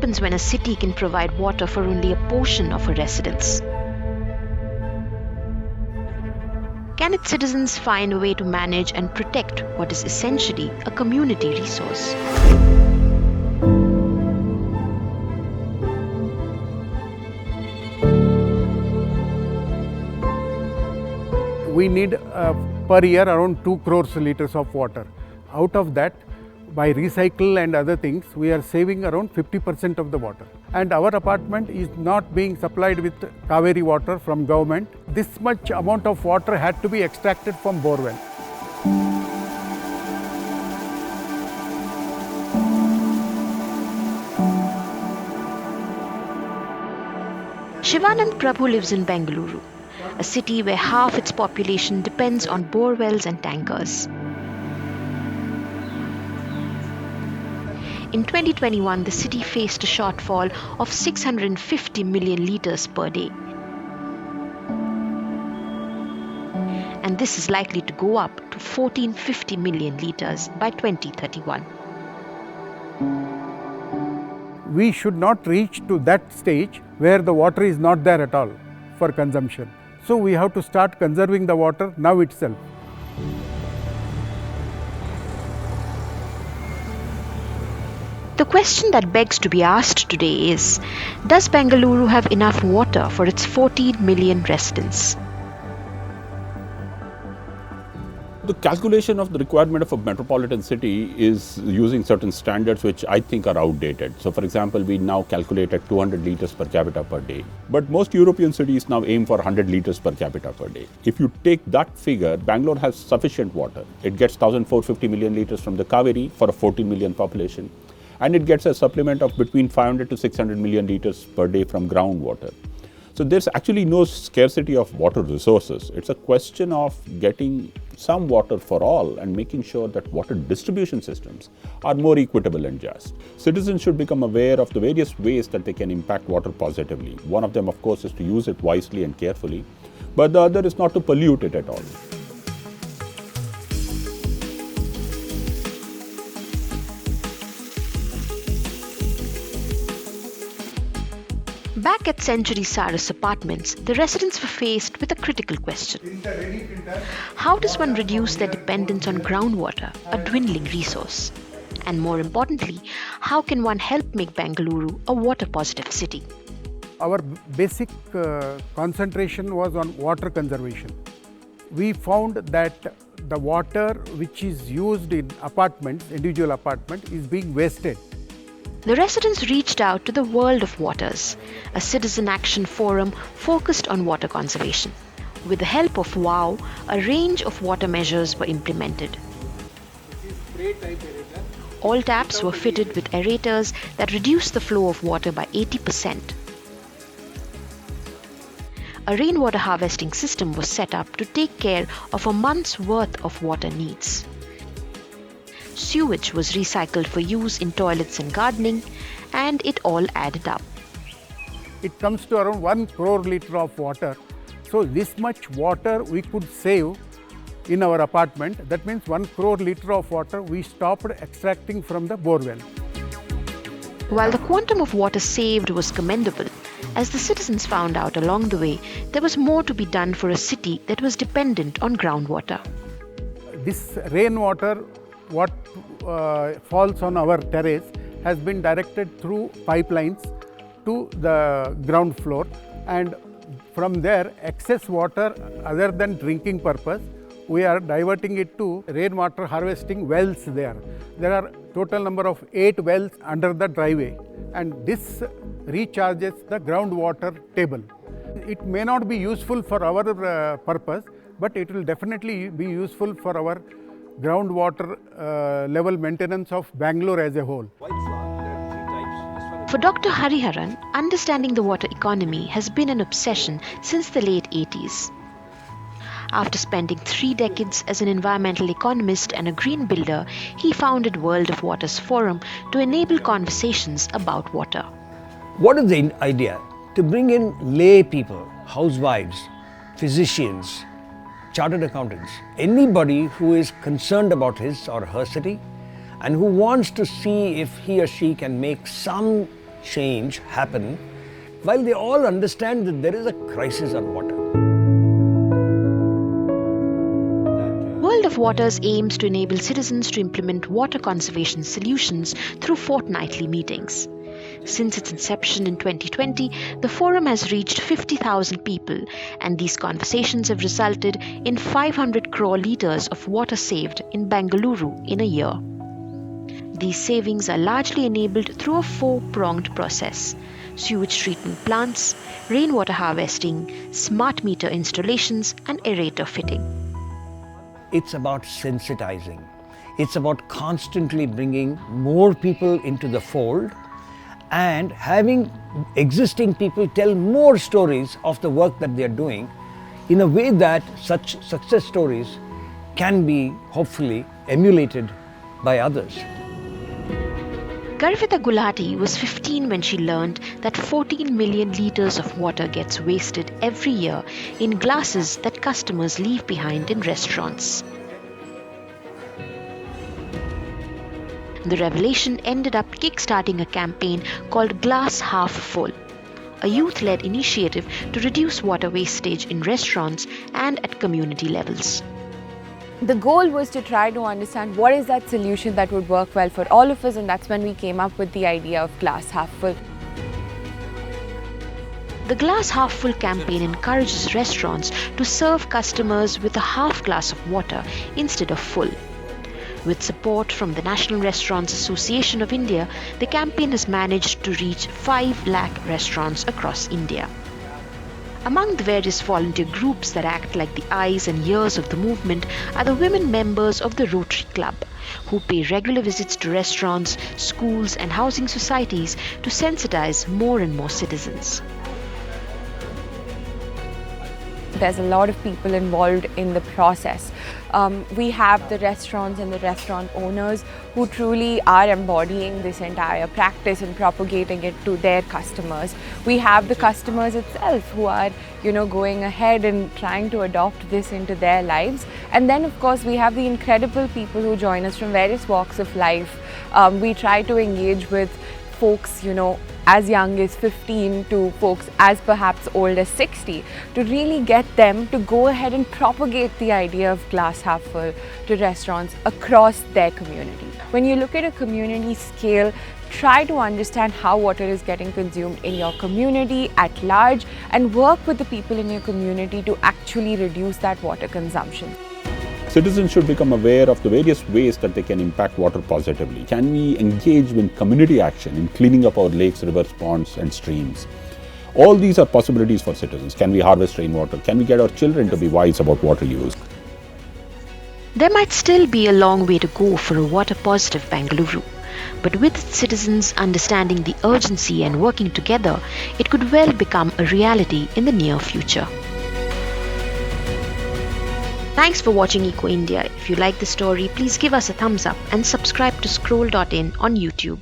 happens when a city can provide water for only a portion of her residents? Can its citizens find a way to manage and protect what is essentially a community resource? We need per year around 2 crores liters of water. Out of that, by recycle and other things, we are saving around 50% of the water. And our apartment is not being supplied with Kaveri water from government. This much amount of water had to be extracted from borewell. Shivanand Prabhu lives in Bengaluru, a city where half its population depends on borewells and tankers. In 2021, the city faced a shortfall of 650 million litres per day. And this is likely to go up to 1450 million litres by 2031. We should not reach to that stage where the water is not there at all for consumption. So we have to start conserving the water now itself. The question that begs to be asked today is, does Bengaluru have enough water for its 14 million residents? The calculation of the requirement of a metropolitan city is using certain standards which I think are outdated. So for example, we now calculate at 200 litres per capita per day. But most European cities now aim for 100 litres per capita per day. If you take that figure, Bangalore has sufficient water. It gets 1,450 million litres from the Kaveri for a 14 million population. And it gets a supplement of between 500 to 600 million litres per day from groundwater. So there's actually no scarcity of water resources. It's a question of getting some water for all and making sure that water distribution systems are more equitable and just. Citizens should become aware of the various ways that they can impact water positively. One of them, of course, is to use it wisely and carefully, but the other is not to pollute it at all. Back at Century Saras Apartments, the residents were faced with a critical question. How does one reduce their dependence on groundwater, a dwindling resource? And more importantly, how can one help make Bengaluru a water-positive city? Our basic concentration was on water conservation. We found that the water which is used in apartments, individual apartments, is being wasted. The residents reached out to the World of Waters, a citizen action forum focused on water conservation. With the help of WOW, a range of water measures were implemented. All taps were fitted with aerators that reduced the flow of water by 80%. A rainwater harvesting system was set up to take care of a month's worth of water needs. Sewage was recycled for use in toilets and gardening, and it all added up. It comes to around 1 crore litre of water. So this much water we could save in our apartment. That means 1 crore litre of water we stopped extracting from the borewell. While the quantum of water saved was commendable, as the citizens found out along the way, there was more to be done for a city that was dependent on groundwater. This rainwater, what falls on our terrace, has been directed through pipelines to the ground floor, and from there excess water other than drinking purpose, we are diverting it to rainwater harvesting wells there. There are total number of 8 wells under the driveway, and this recharges the groundwater table. It may not be useful for our purpose, but it will definitely be useful for our groundwater level maintenance of Bangalore as a whole. For Dr. Hariharan, understanding the water economy has been an obsession since the late 80s. After spending 3 decades as an environmental economist and a green builder, he founded World of Waters Forum to enable conversations about water. What is the idea? To bring in lay people, housewives, physicians, chartered accountants, anybody who is concerned about his or her city and who wants to see if he or she can make some change happen while they all understand that there is a crisis on water. World of Waters aims to enable citizens to implement water conservation solutions through fortnightly meetings. Since its inception in 2020, the forum has reached 50,000 people, and these conversations have resulted in 500 crore litres of water saved in Bengaluru in a year. These savings are largely enabled through a four-pronged process: sewage treatment plants, rainwater harvesting, smart meter installations, and aerator fitting. It's about sensitizing. It's about constantly bringing more people into the fold and having existing people tell more stories of the work that they are doing in a way that such success stories can be hopefully emulated by others. Garvita Gulati was 15 when she learned that 14 million litres of water gets wasted every year in glasses that customers leave behind in restaurants. The revelation ended up kickstarting a campaign called Glass Half Full, a youth-led initiative to reduce water wastage in restaurants and at community levels. The goal was to try to understand what is that solution that would work well for all of us, and that's when we came up with the idea of Glass Half Full. The Glass Half Full campaign encourages restaurants to serve customers with a half glass of water instead of full. With support from the National Restaurants Association of India, the campaign has managed to reach 5 lakh restaurants across India. Among the various volunteer groups that act like the eyes and ears of the movement are the women members of the Rotary Club, who pay regular visits to restaurants, schools, and housing societies to sensitize more and more citizens. There's a lot of people involved in the process. We have the restaurants and the restaurant owners who truly are embodying this entire practice and propagating it to their customers. We have the customers itself who are, going ahead and trying to adopt this into their lives. And then, of course, we have the incredible people who join us from various walks of life. We try to engage with folks, as young as 15 to folks as perhaps old as 60, to really get them to go ahead and propagate the idea of Glass Half Full to restaurants across their community. When you look at a community scale, try to understand how water is getting consumed in your community at large and work with the people in your community to actually reduce that water consumption. Citizens should become aware of the various ways that they can impact water positively. Can we engage in community action in cleaning up our lakes, rivers, ponds, and streams? All these are possibilities for citizens. Can we harvest rainwater? Can we get our children to be wise about water use? There might still be a long way to go for a water-positive Bengaluru, but with its citizens understanding the urgency and working together, it could well become a reality in the near future. Thanks for watching Eco India. If you like the story, please give us a thumbs up and subscribe to Scroll.in on YouTube.